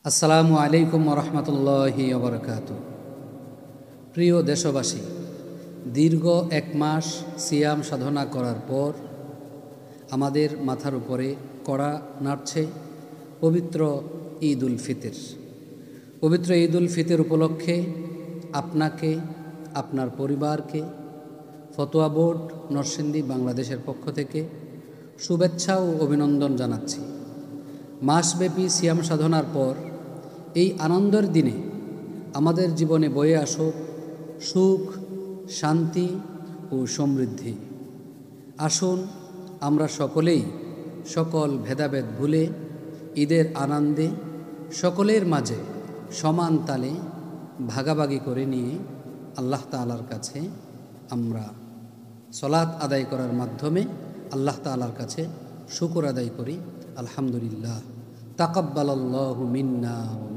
আসসালামু আলাইকুম রহমতুল্লাহি ওবরকাত। প্রিয় দেশবাসী, দীর্ঘ এক মাস সিয়াম সাধনা করার পর আমাদের মাথার উপরে কড়া নাড়ছে পবিত্র ঈদ উল ফিতর। পবিত্র ঈদ উল ফিতর উপলক্ষে আপনাকে, আপনার পরিবারকে ফতোয়া বোর্ড নরসিংদী বাংলাদেশের পক্ষ থেকে শুভেচ্ছা ও অভিনন্দন জানাচ্ছি। মাসব্যাপী সিয়াম সাধনার পর এই আনন্দের দিনে আমাদের জীবনে বয়ে আসুক সুখ, শান্তি ও সমৃদ্ধি। আসুন আমরা সকলেই সকল ভেদাভেদ ভুলে ঈদের আনন্দে সকলের মাঝে সমান তালে ভাগাভাগি করে নিয়ে আল্লাহ তাআলার কাছে আমরা সলাত আদায় করার মাধ্যমে আল্লাহ তাআলার কাছে শুকর আদায় করি। আলহামদুলিল্লাহ। তাকাব্বালাল্লাহু মিন্না ওয়া